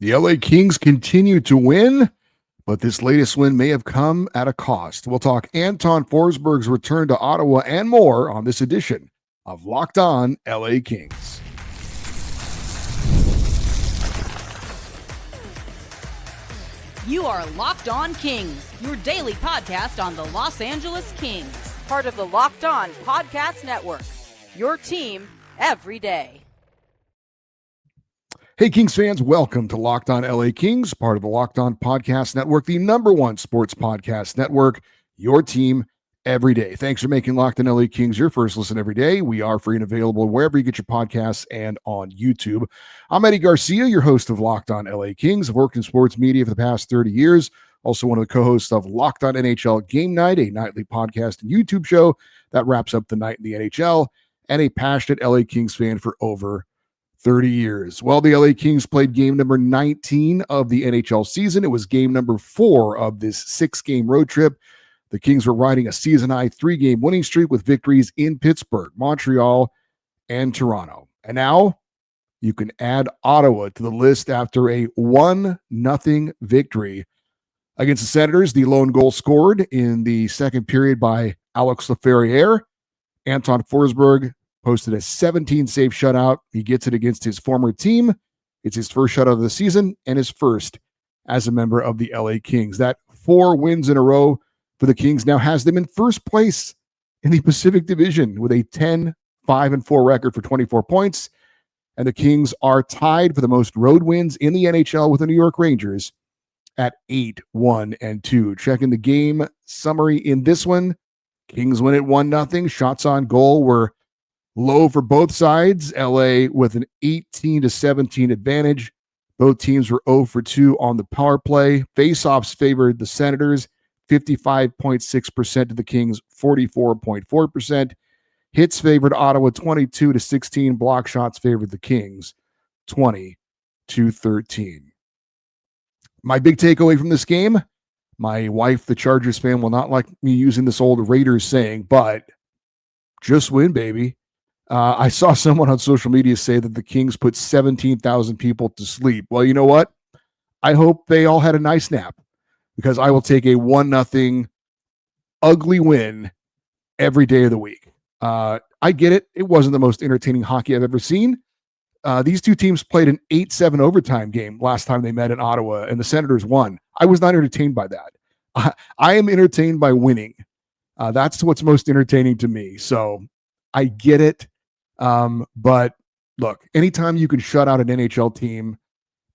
The LA Kings continue to win, but this latest win may have come at a cost. We'll talk Anton Forsberg's return to Ottawa and more on this edition of Locked On LA Kings. You are Locked On Kings, your daily podcast on the Los Angeles Kings, part of the Locked On Podcast Network, your team every day. Hey, Kings fans, welcome to Locked On LA Kings, part of the Locked On Podcast Network, the #1 sports podcast network, your team every day. Thanks for making Locked On LA Kings your first listen every day. We are free and available wherever you get your podcasts and on YouTube. I'm Eddie Garcia, your host of Locked On LA Kings. I've worked in sports media for the past 30 years. Also one of the co-hosts of Locked On NHL Game Night, a nightly podcast and YouTube show that wraps up the night in the NHL, and a passionate LA Kings fan for over 30 years. Well, the LA Kings played game number 19 of the NHL season. It was game number 4 of this 6-game road trip. The Kings were riding a season-high 3-game winning streak with victories in Pittsburgh, Montreal, and Toronto. And now you can add Ottawa to the list after a 1-0 victory against the Senators. The lone goal scored in the second period by Alex Laferriere. Anton Forsberg posted a 17-save shutout. He gets it against his former team. It's his first shutout of the season and his first as a member of the LA Kings. That 4 wins in a row for the Kings now has them in first place in the Pacific Division with a 10-5-4 record for 24 points. And the Kings are tied for the most road wins in the NHL with the New York Rangers at 8-1-2. Checking the game summary in this one. Kings win at 1-0. Shots on goal were low for both sides. LA with an 18-17 advantage. Both teams were 0 for 2 on the power play. Faceoffs favored the Senators, 55.6% to the Kings, 44.4%. Hits favored Ottawa, 22-16. Block shots favored the Kings, 20-13. My big takeaway from this game, my wife, the Chargers fan, will not like me using this old Raiders saying, but just win, baby. I saw someone on social media say that the Kings put 17,000 people to sleep. Well, you know what? I hope they all had a nice nap because I will take a 1-0 ugly win every day of the week. I get it. It wasn't the most entertaining hockey I've ever seen. These two teams played an 8-7 overtime game last time they met in Ottawa, and the Senators won. I was not entertained by that. I am entertained by winning. That's what's most entertaining to me. So I get it. But look, anytime you can shut out an NHL team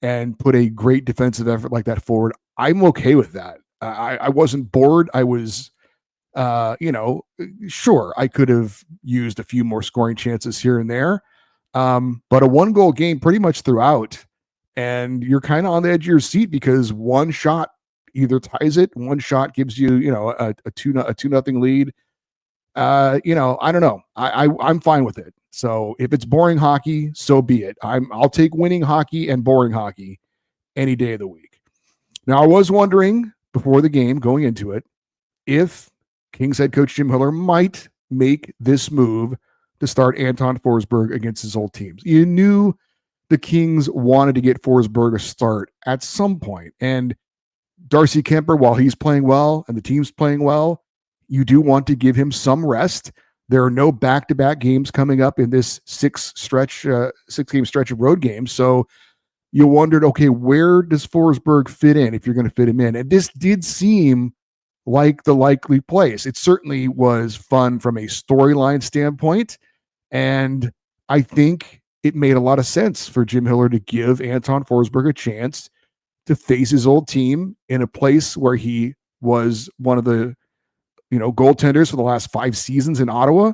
and put a great defensive effort like that forward, I'm okay with that. I wasn't bored. I was, sure, I could have used a few more scoring chances here and there. But a 1-goal game pretty much throughout, and you're kind of on the edge of your seat because one shot either ties it, one shot gives you, a 2-0 lead. I don't know. I'm fine with it. So if it's boring hockey, so be it. I'll take winning hockey and boring hockey any day of the week. Now, I was wondering before the game, going into it, if Kings head coach Jim Miller might make this move to start Anton Forsberg against his old teams. You knew the Kings wanted to get Forsberg a start at some point. And Darcy Kuemper, while he's playing well and the team's playing well, you do want to give him some rest. There are no back-to-back games coming up in this 6-game stretch of road games. So you wondered, okay, where does Forsberg fit in if you're going to fit him in? And this did seem like the likely place. It certainly was fun from a storyline standpoint. And I think it made a lot of sense for Jim Miller to give Anton Forsberg a chance to face his old team in a place where he was one of the goaltenders for the last 5 seasons in Ottawa.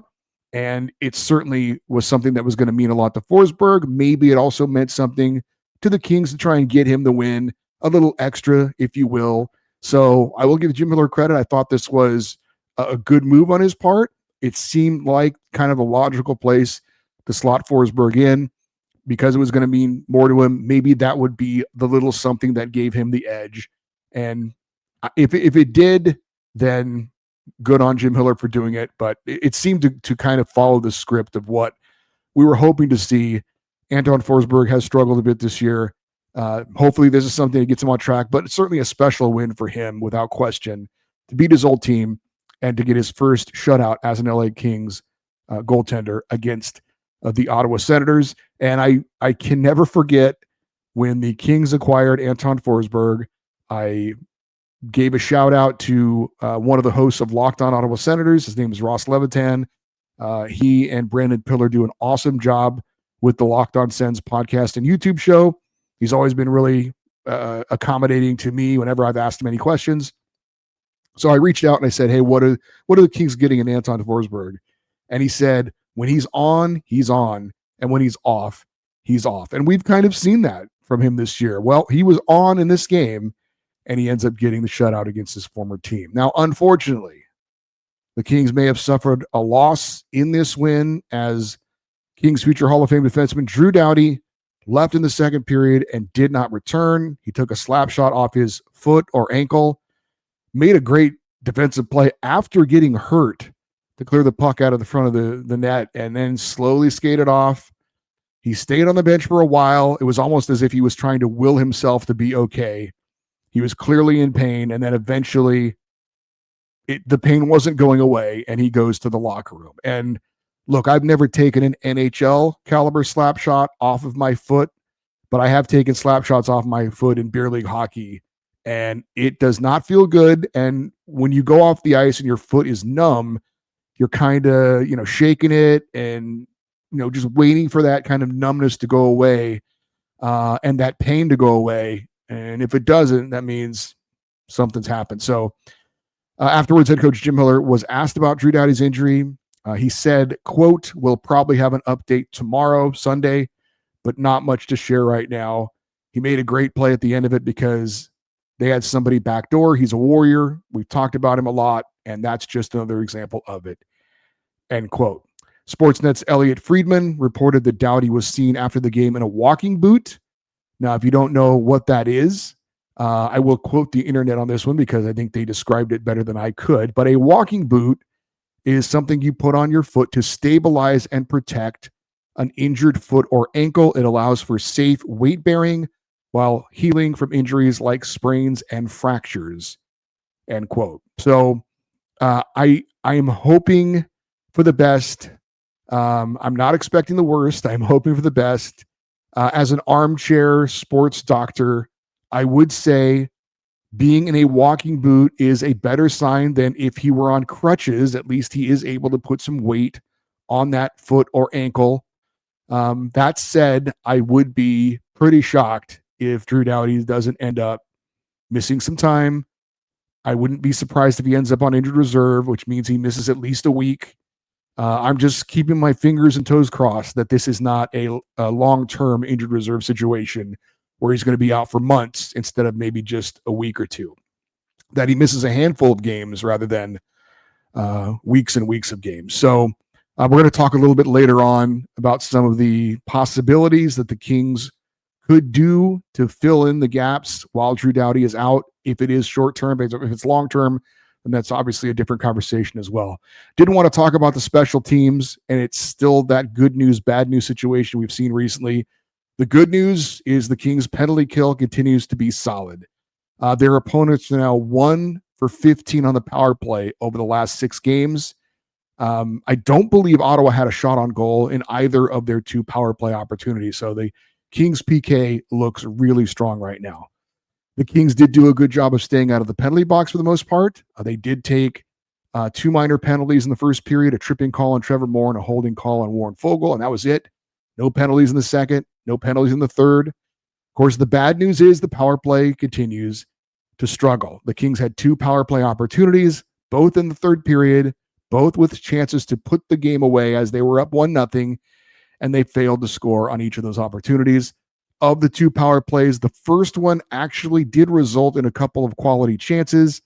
And it certainly was something that was going to mean a lot to Forsberg. Maybe it also meant something to the Kings to try and get him the win, a little extra, if you will. So I will give Jim Miller credit. I thought this was a good move on his part. It seemed like kind of a logical place to slot Forsberg in because it was going to mean more to him. Maybe that would be the little something that gave him the edge. And if it did, then good on Jim Miller for doing it. But it seemed to kind of follow the script of what we were hoping to see. Anton Forsberg has struggled a bit this year. Hopefully this is something that gets him on track, but it's certainly a special win for him without question to beat his old team and to get his first shutout as an LA Kings goaltender against the Ottawa Senators. And I can never forget when the Kings acquired Anton Forsberg. I gave a shout out to one of the hosts of Locked On Ottawa Senators. His name is Ross Levitan. He and Brandon Pillar do an awesome job with the Locked On Sens podcast and YouTube show. He's always been really accommodating to me whenever I've asked him any questions. So I reached out and I said, hey, what are the Kings getting in Anton Forsberg? And he said, when he's on, he's on. And when he's off, he's off. And we've kind of seen that from him this year. Well, he was on in this game, and he ends up getting the shutout against his former team. Now, unfortunately, the Kings may have suffered a loss in this win as Kings future Hall of Fame defenseman Drew Doughty left in the second period and did not return. He took a slap shot off his foot or ankle, made a great defensive play after getting hurt to clear the puck out of the front of the net, and then slowly skated off. He stayed on the bench for a while. It was almost as if he was trying to will himself to be okay. He was clearly in pain, and then eventually the pain wasn't going away, and he goes to the locker room. And look, I've never taken an NHL caliber slap shot off of my foot, but I have taken slap shots off my foot in beer league hockey, and it does not feel good. And when you go off the ice and your foot is numb, you're kind of, shaking it and, just waiting for that kind of numbness to go away and that pain to go away. And if it doesn't, that means something's happened. So afterwards, head coach Jim Miller was asked about Drew Doughty's injury. He said, quote, we'll probably have an update tomorrow, Sunday, but not much to share right now. He made a great play at the end of it because they had somebody backdoor. He's a warrior. We've talked about him a lot, and that's just another example of it, end quote. Sportsnet's Elliot Friedman reported that Doughty was seen after the game in a walking boot. Now, if you don't know what that is, I will quote the internet on this one because I think they described it better than I could. But a walking boot is something you put on your foot to stabilize and protect an injured foot or ankle. It allows for safe weight bearing while healing from injuries like sprains and fractures, end quote. So I am hoping for the best. I'm not expecting the worst. I'm hoping for the best. As an armchair sports doctor, I would say being in a walking boot is a better sign than if he were on crutches. At least he is able to put some weight on that foot or ankle. That said, I would be pretty shocked if Drew Doughty doesn't end up missing some time. I wouldn't be surprised if he ends up on injured reserve, which means he misses at least a week. I'm just keeping my fingers and toes crossed that this is not a long-term injured reserve situation where he's going to be out for months instead of maybe just a week or two, that he misses a handful of games rather than weeks and weeks of games. So we're going to talk a little bit later on about some of the possibilities that the Kings could do to fill in the gaps while Drew Doughty is out. If it is short-term, if it's long-term, then that's obviously a different conversation as well. Didn't want to talk about the special teams, and it's still that good news, bad news situation we've seen recently. The good news is the Kings' penalty kill continues to be solid. Their opponents are now 1 for 15 on the power play over the last 6 games. I don't believe Ottawa had a shot on goal in either of their 2 power play opportunities. So the Kings' PK looks really strong right now. The Kings did do a good job of staying out of the penalty box for the most part. They did take 2 minor penalties in the first period, a tripping call on Trevor Moore and a holding call on Warren Fogle, and that was it. No penalties in the second, no penalties in the third. Of course, the bad news is the power play continues to struggle. The Kings had 2 power play opportunities, both in the third period, both with chances to put the game away as they were up 1-0, and they failed to score on each of those opportunities. Of the 2 power plays, the first one actually did result in a couple of quality chances.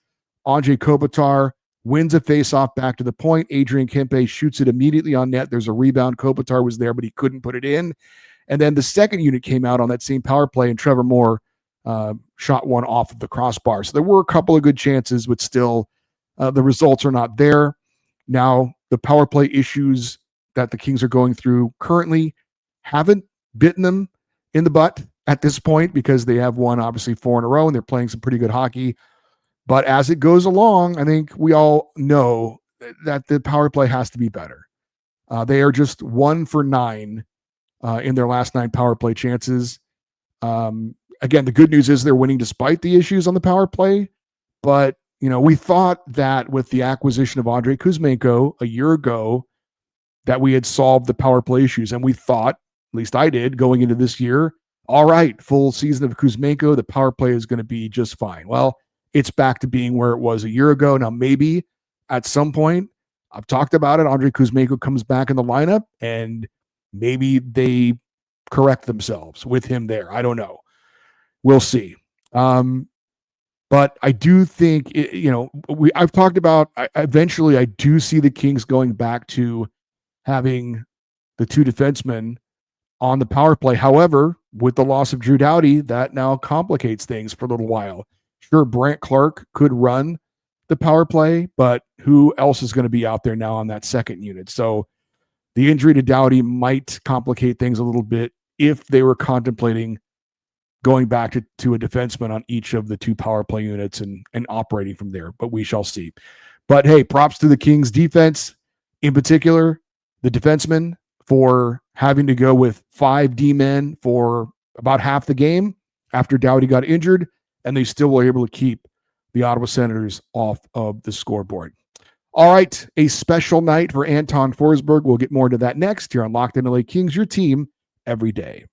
Andrei Kopitar wins a faceoff back to the point. Adrian Kempe shoots it immediately on net. There's a rebound. Kopitar was there, but he couldn't put it in. And then the second unit came out on that same power play, and Trevor Moore shot one off of the crossbar. So there were a couple of good chances, but still the results are not there. Now, the power play issues that the Kings are going through currently haven't bitten them in the butt at this point because they have won obviously 4 in a row and they're playing some pretty good hockey. But as it goes along, I think we all know that the power play has to be better. They are just 1 for 9 in their last 9 power play chances. Again, the good news is they're winning despite the issues on the power play. But, we thought that with the acquisition of Andrei Kuzmenko a year ago, that we had solved the power play issues. And we thought, at least I did, going into this year, all right, full season of Kuzmenko, the power play is going to be just fine. Well, it's back to being where it was a year ago. Now, maybe at some point, I've talked about it, Andrei Kuzmenko comes back in the lineup and maybe they correct themselves with him there. I don't know. We'll see. But I do think, I've talked about, eventually I do see the Kings going back to having the 2 defensemen on the power play. However, with the loss of Drew Doughty, that now complicates things for a little while. Sure, Brant Clark could run the power play, but who else is going to be out there now on that second unit? So the injury to Doughty might complicate things a little bit if they were contemplating going back to a defenseman on each of the 2 power play units and operating from there, but we shall see. But hey, props to the Kings defense, in particular, the defensemen, for having to go with 5 D-men for about half the game after Doughty got injured, and they still were able to keep the Ottawa Senators off of the scoreboard. All right, a special night for Anton Forsberg. We'll get more into that next here on Locked On LA Kings, your team every day.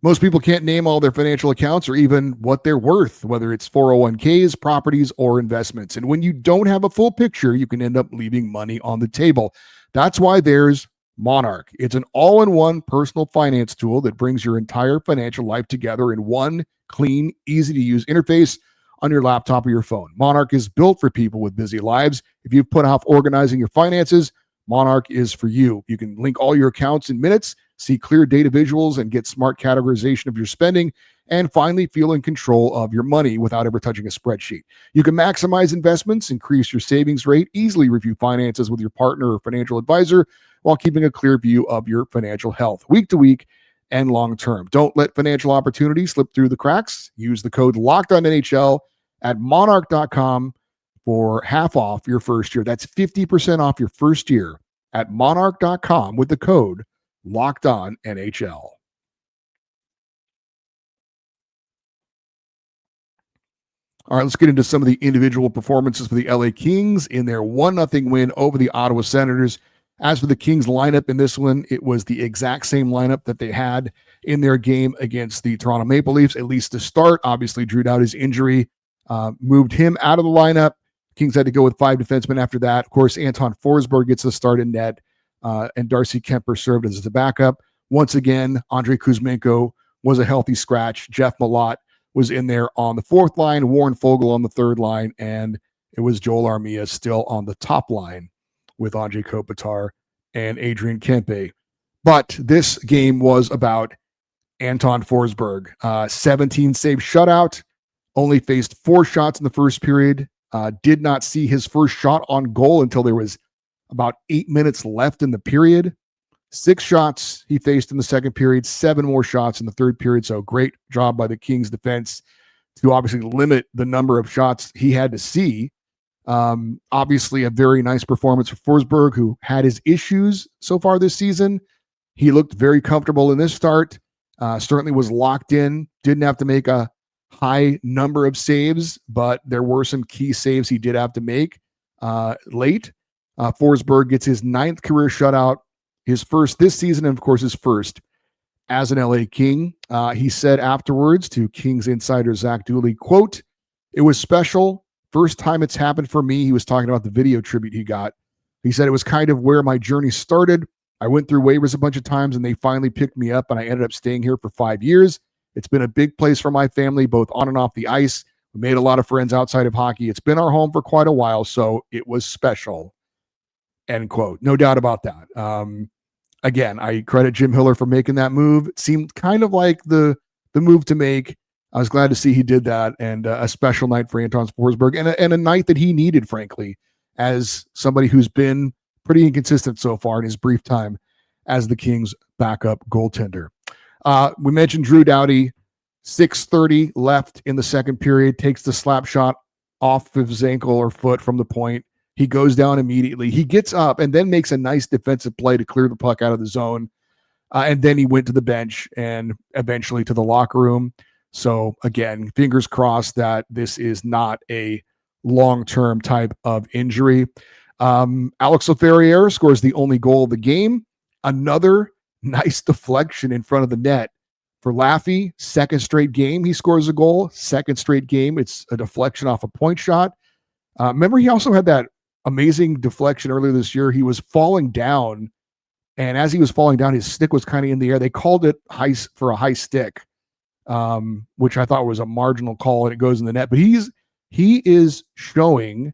Most people can't name all their financial accounts or even what they're worth, whether it's 401ks, properties, or investments. And when you don't have a full picture, you can end up leaving money on the table. That's why there's Monarch. It's an all-in-one personal finance tool that brings your entire financial life together in one clean, easy-to-use interface on your laptop or your phone. Monarch is built for people with busy lives. If you've put off organizing your finances, Monarch is for you. You can link all your accounts in minutes, see clear data visuals, and get smart categorization of your spending, and finally feel in control of your money without ever touching a spreadsheet. You can maximize investments, increase your savings rate, easily review finances with your partner or financial advisor while keeping a clear view of your financial health week to week and long term. Don't let financial opportunities slip through the cracks. Use the code LOCKEDONNHL at monarch.com for half off your first year. That's 50% off your first year at monarch.com with the code Locked On NHL. All right, let's get into some of the individual performances for the LA Kings in their 1-0 win over the Ottawa Senators. As for the Kings lineup in this one, it was the exact same lineup that they had in their game against the Toronto Maple Leafs, at least to start. Obviously, Drew Doughty's injury moved him out of the lineup. Kings had to go with 5 defensemen after that. Of course, Anton Forsberg gets the start in net, and Darcy Kemper served as the backup. Once again, Andrei Kuzmenko was a healthy scratch. Jeff Malott was in there on the 4th line, Warren Foegele on the 3rd line, and it was Joel Armia still on the top line with Andrei Kopitar and Adrian Kempe. But this game was about Anton Forsberg. 17-save shutout, only faced 4 shots in the first period, did not see his first shot on goal until there was about 8 minutes left in the period. 6 shots he faced in the second period, 7 more shots in the third period. So great job by the Kings defense to obviously limit the number of shots he had to see. Obviously a very nice performance for Forsberg, who had his issues so far this season. He looked very comfortable in this start, certainly was locked in, didn't have to make a high number of saves, but there were some key saves he did have to make late. Forsberg gets his 9th career shutout, his first this season, and of course his first as an LA King. He said afterwards to Kings insider Zach Dooley, quote, "It was special. First time it's happened for me." He was talking about the video tribute he got. He said, "It was kind of where my journey started. I went through waivers a bunch of times and they finally picked me up and I ended up staying here for 5 years. It's been a big place for my family, both on and off the ice. We made a lot of friends outside of hockey. It's been our home for quite a while, so it was special." End quote. No doubt about that. Again, I credit Jim Hiller for making that move. It seemed kind of like the move to make. I was glad to see he did that, and a special night for Anton Forsberg, and a night that he needed, frankly, as somebody who's been pretty inconsistent so far in his brief time as the Kings' backup goaltender. We mentioned Drew Doughty, 6:30 left in the second period, takes the slap shot off of his ankle or foot from the point. He goes down immediately. He gets up and then makes a nice defensive play to clear the puck out of the zone. And then he went to the bench and eventually to the locker room. So again, fingers crossed that this is not a long-term type of injury. Alex Laferriere scores the only goal of the game. Another nice deflection in front of the net for Laffy. Second straight game he scores a goal. Second straight game it's a deflection off a point shot. Remember, he also had that amazing deflection earlier this year. He was falling down, and as he was falling down, his stick was kind of in the air. They called it for a high stick, which I thought was a marginal call, and it goes in the net. But he is showing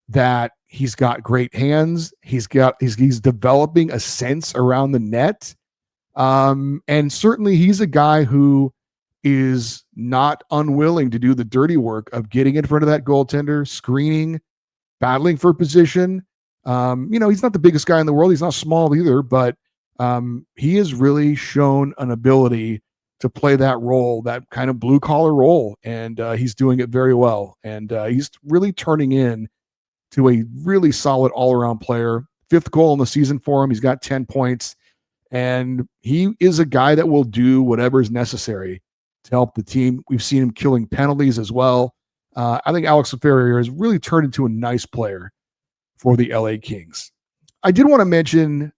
that he's got great hands. He's developing a sense around the net. And certainly he's a guy who is not unwilling to do the dirty work of getting in front of that goaltender, screening, battling for position. He's not the biggest guy in the world. He's not small either, but he has really shown an ability to play that role, that kind of blue collar role. And he's doing it very well. And he's really turning in to a really solid all-around player. 5th goal in the season for him. He's got 10 points. And he is a guy that will do whatever is necessary to help the team. We've seen him killing penalties as well. I think Alex Laferriere has really turned into a nice player for the LA Kings. I did want to mention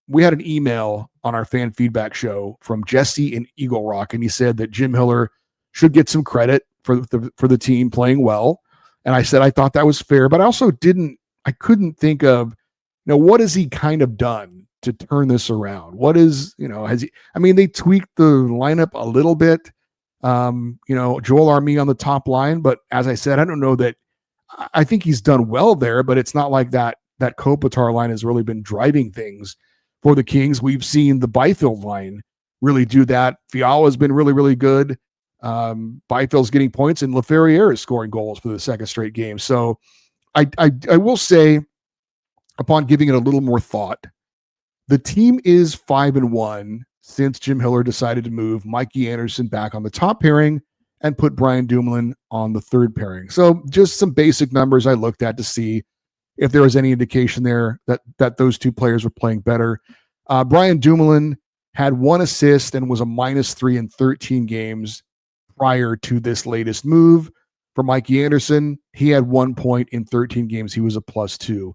we had an email on our fan feedback show from Jesse in Eagle Rock, and he said that Jim Hiller should get some credit for the team playing well. And I said I thought that was fair, but I also couldn't think of, what has he kind of done to turn this around? What is, they tweaked the lineup a little bit. Joel Armia on the top line, but as I said, I don't know that I think he's done well there, but it's not like that Kopitar line has really been driving things for the Kings. We've seen the Byfield line really do that. Fiala has been really, really good. Byfield's getting points, and Laferriere is scoring goals for the second straight game. So I will say, upon giving it a little more thought, the team is 5-1 since Jim Hiller decided to move Mikey Anderson back on the top pairing and put Brian Dumoulin on the third pairing. So just some basic numbers I looked at to see if there was any indication there that those two players were playing better. Brian Dumoulin had 1 assist and was a -3 in 13 games prior to this latest move. For Mikey Anderson, he had 1 point in 13 games. He was a +2.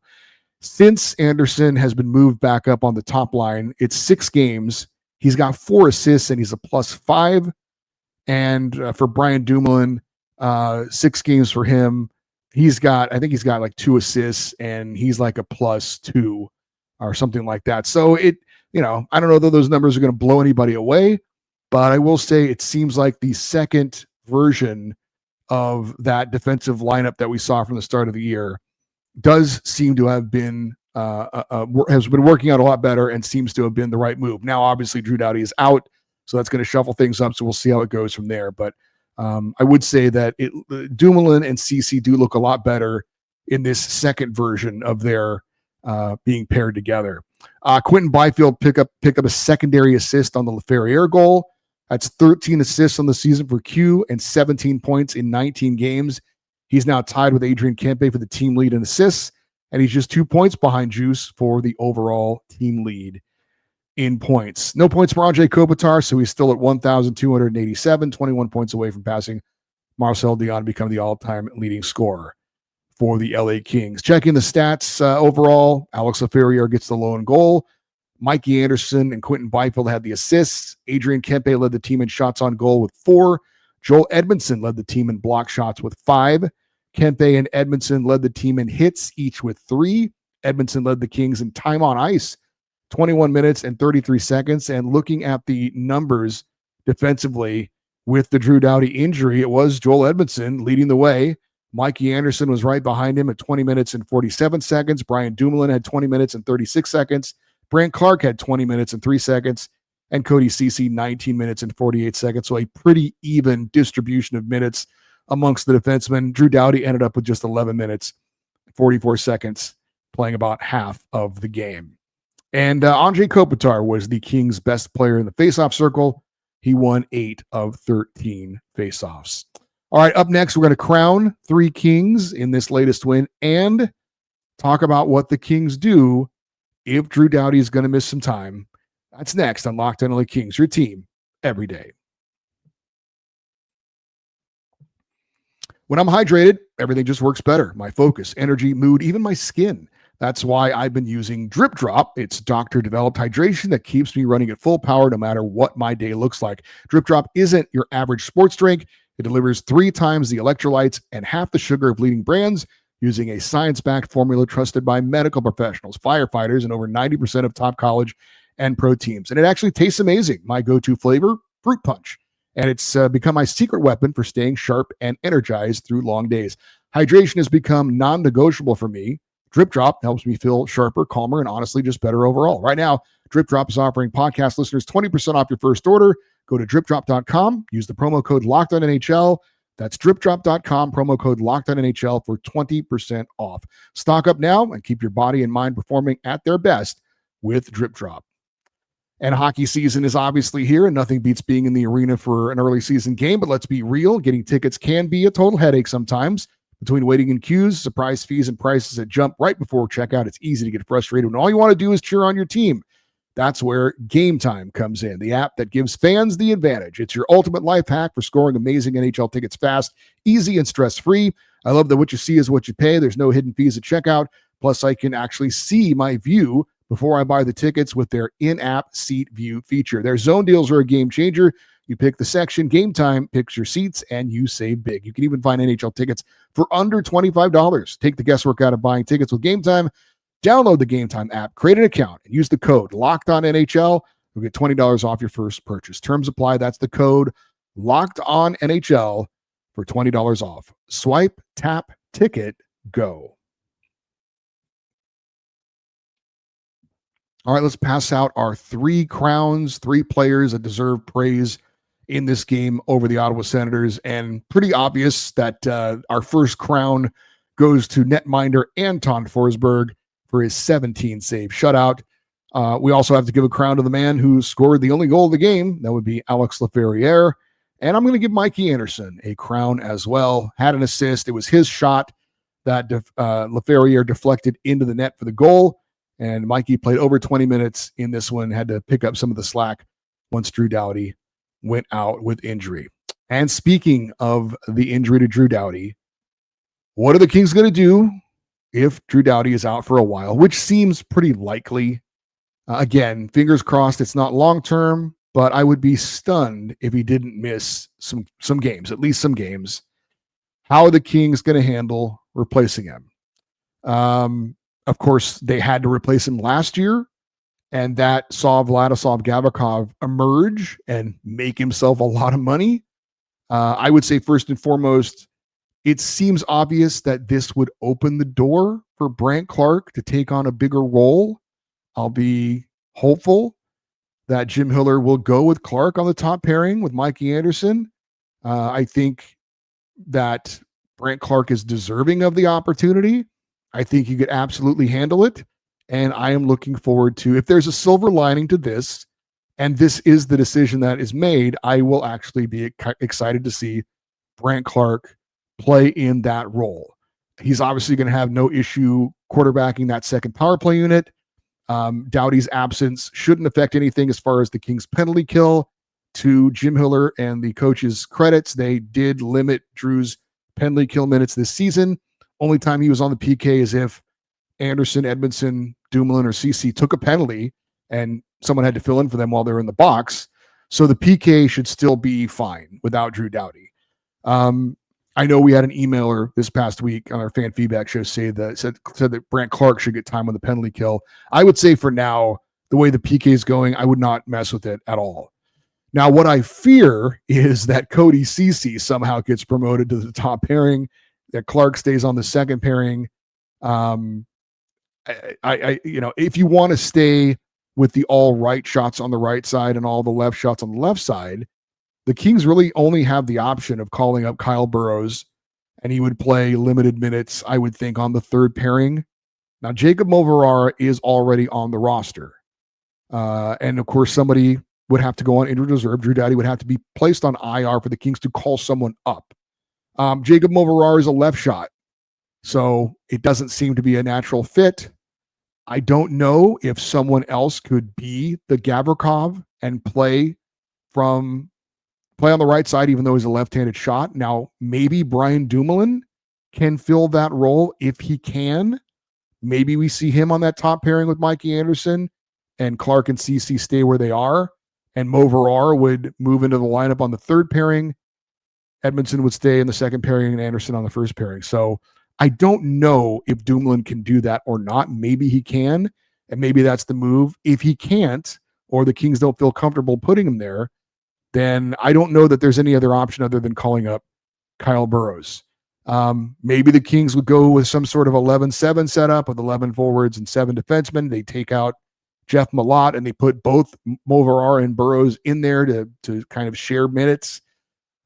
Since Anderson has been moved back up on the top line, it's 6 games. He's got 4 assists and he's a +5. And for Brian Dumoulin, 6 games for him. I think he's got like 2 assists and he's like a +2 or something like that. So I don't know that those numbers are going to blow anybody away, but I will say it seems like the second version of that defensive lineup that we saw from the start of the year does seem to have been has been working out a lot better and seems to have been the right move. Now, obviously, Drew Doughty is out, so that's going to shuffle things up. So we'll see how it goes from there. But I would say that Dumoulin and CC do look a lot better in this second version of their being paired together. Quentin Byfield picked up a secondary assist on the Laferriere goal. That's 13 assists on the season for Q and 17 points in 19 games. He's now tied with Adrian Kempe for the team lead in assists, and he's just 2 points behind Juice for the overall team lead in points. No points for Andre Kopitar, so he's still at 1,287, 21 points away from passing Marcel Dion to become the all-time leading scorer for the LA Kings. Checking the stats overall, Alex Laferriere gets the lone goal. Mikey Anderson and Quentin Byfield had the assists. Adrian Kempe led the team in shots on goal with 4. Joel Edmondson led the team in block shots with 5. Kempe and Edmondson led the team in hits, each with 3. Edmondson led the Kings in time on ice, 21 minutes and 33 seconds. And looking at the numbers defensively with the Drew Doughty injury, it was Joel Edmondson leading the way. Mikey Anderson was right behind him at 20 minutes and 47 seconds. Brian Dumoulin had 20 minutes and 36 seconds. Brant Clark had 20 minutes and 3 seconds. And Cody Ceci, 19 minutes and 48 seconds. So a pretty even distribution of minutes amongst the defensemen. Drew Doughty ended up with just 11 minutes, 44 seconds, playing about half of the game. And Andrei Kopitar was the Kings' best player in the faceoff circle. He won 8 of 13 faceoffs. All right, up next, we're going to crown 3 Kings in this latest win and talk about what the Kings do if Drew Doughty is going to miss some time. That's next on Locked On LA Kings, your team every day. When I'm hydrated, everything just works better. My focus, energy, mood, even my skin. That's why I've been using DripDrop. It's doctor-developed hydration that keeps me running at full power no matter what my day looks like. DripDrop isn't your average sports drink. It delivers 3 times the electrolytes and half the sugar of leading brands using a science-backed formula trusted by medical professionals, firefighters, and over 90% of top college and pro teams. And it actually tastes amazing. My go-to flavor, fruit punch. And it's become my secret weapon for staying sharp and energized through long days. Hydration has become non-negotiable for me. DripDrop helps me feel sharper, calmer, and honestly just better overall. Right now, DripDrop is offering podcast listeners 20% off your first order. Go to DripDrop.com. Use the promo code LOCKEDONNHL. That's DripDrop.com, promo code LOCKEDONNHL for 20% off. Stock up now and keep your body and mind performing at their best with DripDrop. And hockey season is obviously here, and nothing beats being in the arena for an early season game. But let's be real, getting tickets can be a total headache sometimes. Between waiting in queues, surprise fees, and prices that jump right before checkout, it's easy to get frustrated when all you want to do is cheer on your team. That's where Gametime comes in, the app that gives fans the advantage. It's your ultimate life hack for scoring amazing NHL tickets fast, easy, and stress-free. I love that what you see is what you pay. There's no hidden fees at checkout. Plus, I can actually see my view before I buy the tickets with their in-app seat view feature. Their zone deals are a game changer. You pick the section, Gametime picks your seats, and you save big. You can even find NHL tickets for under $25. Take the guesswork out of buying tickets with Gametime. Download the Gametime app, create an account, and use the code LOCKEDONNHL. You'll get $20 off your first purchase. Terms apply. That's the code LOCKEDONNHL for $20 off. Swipe, tap, ticket, go. All right, let's pass out our 3 crowns, 3 players that deserve praise in this game over the Ottawa Senators. And pretty obvious that our first crown goes to netminder Anton Forsberg for his 17-save shutout. We also have to give a crown to the man who scored the only goal of the game. That would be Alex Laferriere. And I'm going to give Mikey Anderson a crown as well. Had an assist. It was his shot that Laferriere deflected into the net for the goal. And Mikey played over 20 minutes in this one, had to pick up some of the slack once Drew Doughty went out with injury. And speaking of the injury to Drew Doughty, what are the Kings going to do if Drew Doughty is out for a while, which seems pretty likely? Again, fingers crossed it's not long-term, but I would be stunned if he didn't miss some games, at least some games. How are the Kings going to handle replacing him? Of course, they had to replace him last year, and that saw Vladislav Gavrikov emerge and make himself a lot of money. I would say first and foremost, it seems obvious that this would open the door for Brandt Clarke to take on a bigger role. I'll be hopeful that Jim Hiller will go with Clarke on the top pairing with Mikey Anderson. I think that Brandt Clarke is deserving of the opportunity. I think he could absolutely handle it. And I am looking forward to, if there's a silver lining to this, and this is the decision that is made, I will actually be excited to see Brandt Clarke play in that role. He's obviously going to have no issue quarterbacking that second power play unit. Doughty's absence shouldn't affect anything as far as the Kings penalty kill. To Jim Hiller and the coach's credits, they did limit Drew's penalty kill minutes this season. Only time he was on the PK is if Anderson, Edmondson, Dumoulin, or CC took a penalty and someone had to fill in for them while they're in the box. So the PK should still be fine without Drew Doughty. I know we had an emailer this past week on our fan feedback show said that Brandt Clarke should get time on the penalty kill. I would say for now, the way the PK is going, I would not mess with it at all. Now, what I fear is that Cody Ceci somehow gets promoted to the top pairing, that Clarke stays on the second pairing. If you want to stay with the all right shots on the right side and all the left shots on the left side, the Kings really only have the option of calling up Kyle Burrows, and he would play limited minutes, I would think, on the third pairing. Now, Jacob Moverara is already on the roster. And of course, somebody would have to go on injured reserve. Drew Doughty would have to be placed on IR for the Kings to call someone up. Jacob Moverar is a left shot, so it doesn't seem to be a natural fit. I don't know if someone else could be the Gavrikov and play on the right side, even though he's a left-handed shot. Now, maybe Brian Dumoulin can fill that role if he can. Maybe we see him on that top pairing with Mikey Anderson, and Clark and CC stay where they are, and Moverar would move into the lineup on the third pairing. Edmondson would stay in the second pairing and Anderson on the first pairing. So I don't know if Dumoulin can do that or not. Maybe he can, and maybe that's the move. If he can't, or the Kings don't feel comfortable putting him there, then I don't know that there's any other option other than calling up Kyle Burroughs. Maybe the Kings would go with some sort of 11-7 setup with 11 forwards and 7 defensemen. They take out Jeff Malott and they put both Moverar and Burroughs in there to kind of share minutes.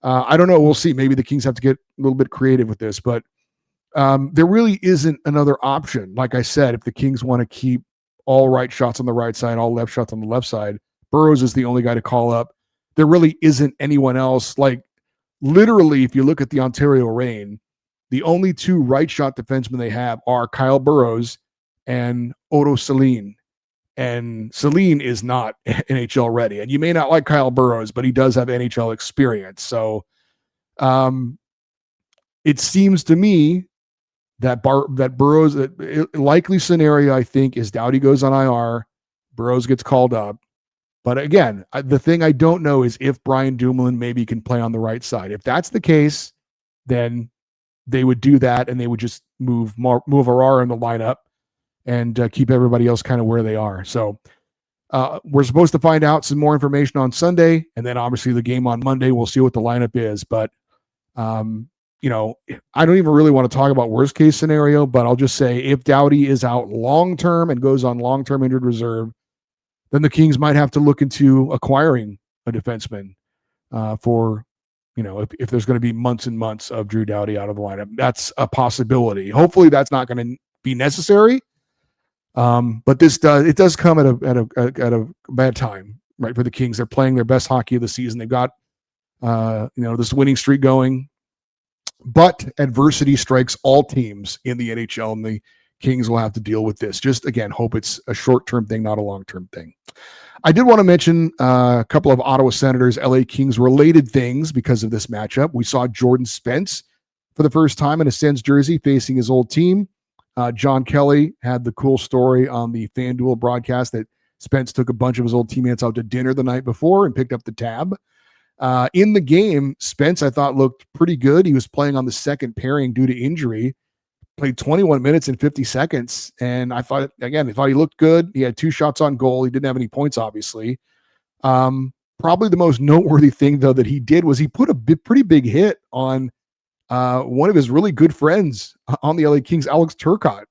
I don't know. We'll see. Maybe the Kings have to get a little bit creative with this, but there really isn't another option. Like I said, if the Kings want to keep all right shots on the right side, all left shots on the left side, Burroughs is the only guy to call up. There really isn't anyone else. Like, literally, if you look at the Ontario Reign, the only 2 right shot defensemen they have are Kyle Burroughs and Otto Celine. And Celine is not NHL ready. And you may not like Kyle Burroughs, but he does have NHL experience. So it seems to me that Burroughs, likely scenario, I think, is Doughty goes on IR, Burroughs gets called up. But again, the thing I don't know is if Brian Dumoulin maybe can play on the right side. If that's the case, then they would do that, and they would just move Arar in the lineup and keep everybody else kind of where they are. So we're supposed to find out some more information on Sunday, and then obviously the game on Monday. We'll see what the lineup is. But, I don't even really want to talk about worst case scenario, but I'll just say if Doughty is out long-term and goes on long-term injured reserve, then the Kings might have to look into acquiring a defenseman for, if there's going to be months and months of Drew Doughty out of the lineup. That's a possibility. Hopefully that's not going to be necessary. But it does come at a bad time, right, for the Kings. They're playing their best hockey of the season. They've got, this winning streak going, but adversity strikes all teams in the NHL, and the Kings will have to deal with this. Just, again, hope it's a short-term thing, not a long-term thing. I did want to mention a couple of Ottawa Senators, LA Kings related things because of this matchup. We saw Jordan Spence for the first time in a Sens jersey facing his old team. John Kelly had the cool story on the FanDuel broadcast that Spence took a bunch of his old teammates out to dinner the night before and picked up the tab. In the game, Spence, I thought, looked pretty good. He was playing on the second pairing due to injury, played 21 minutes and 50 seconds. And I thought he looked good. He had 2 shots on goal. He didn't have any points, obviously. Probably the most noteworthy thing, though, that he did was he put a pretty big hit on one of his really good friends on the LA Kings, Alex Turcotte.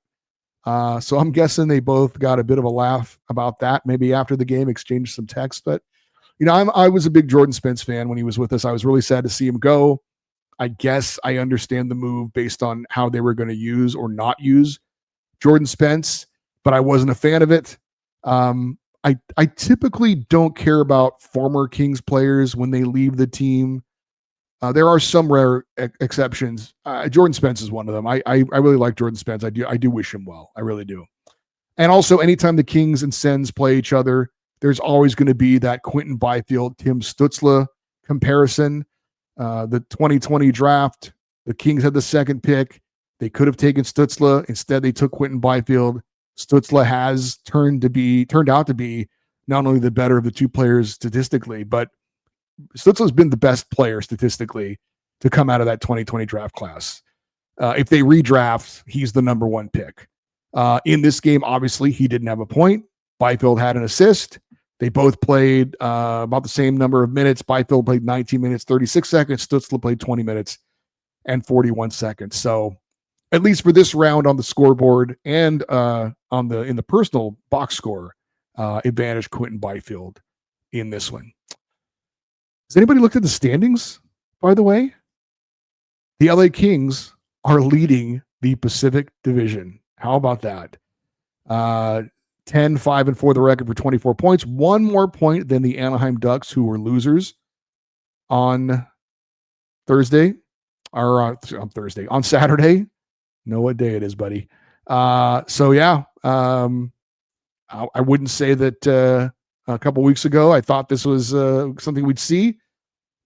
So I'm guessing they both got a bit of a laugh about that. Maybe after the game, exchanged some texts. But, I was a big Jordan Spence fan when he was with us. I was really sad to see him go. I guess I understand the move based on how they were going to use or not use Jordan Spence, but I wasn't a fan of it. I typically don't care about former Kings players when they leave the team. There are some rare exceptions. Jordan Spence is one of them. I really like Jordan Spence. I do wish him well. I really do. And also, anytime the Kings and Sens play each other, there's always going to be that Quentin Byfield, Tim Stützle comparison. The 2020 draft, the Kings had the second pick. They could have taken Stützle. Instead, they took Quentin Byfield. Stützle has turned out to be not only the better of the 2 players statistically, but Stützle's been the best player statistically to come out of that 2020 draft class. If they redraft, he's the number 1 pick. In this game, obviously, he didn't have a point. Byfield had an assist. They both played about the same number of minutes. Byfield played 19 minutes, 36 seconds. Stützle played 20 minutes and 41 seconds. So at least for this round on the scoreboard and in the personal box score, advantage Quentin Byfield in this one. Has anybody looked at the standings, by the way? The LA Kings are leading the Pacific Division. How about that? 10-5-4 the record for 24 points. One more point than the Anaheim Ducks, who were losers on Thursday, or on Saturday. Know what day it is, buddy. I wouldn't say that a couple weeks ago I thought this was something we'd see,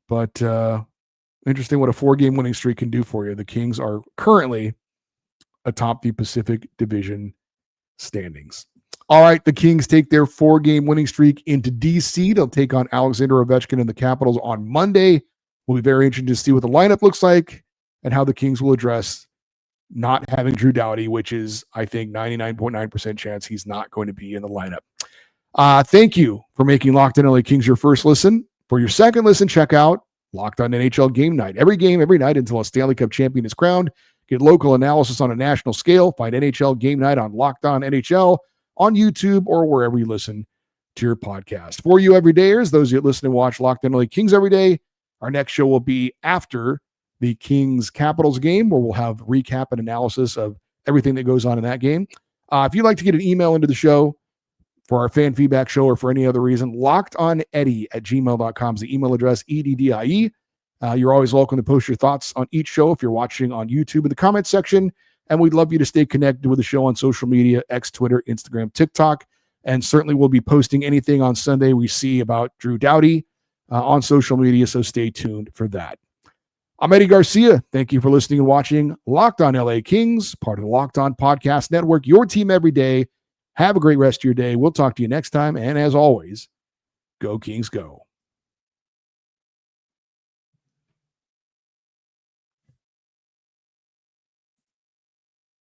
but interesting what a 4-game winning streak can do for you. The Kings are currently atop the Pacific Division standings. All right, the Kings take their 4-game winning streak into D.C. They'll take on Alexander Ovechkin and the Capitals on Monday. We'll be very interested to see what the lineup looks like and how the Kings will address not having Drew Doughty, which is, I think, 99.9% chance he's not going to be in the lineup. Thank you for making Locked On LA Kings your first listen. For your second listen, check out Locked On NHL Game Night. Every game, every night until a Stanley Cup champion is crowned. Get local analysis on a national scale. Find NHL Game Night on Locked On NHL on YouTube or wherever you listen to your podcast. For you everydayers, those that listen and watch Locked On LA Kings every day, our next show will be after the Kings Capitals game, where we'll have recap and analysis of everything that goes on in that game. If you'd like to get an email into the show for our fan feedback show or for any other reason, lockedoneddie@gmail.com is the email address, EDDIE. You're always welcome to post your thoughts on each show if you're watching on YouTube in the comments section. And we'd love you to stay connected with the show on social media, X, Twitter, Instagram, TikTok. And certainly we'll be posting anything on Sunday we see about Drew Doughty on social media, so stay tuned for that. I'm Eddie Garcia. Thank you for listening and watching Locked On LA Kings, part of the Locked On Podcast Network, your team every day. Have a great rest of your day. We'll talk to you next time. And as always, go Kings, go.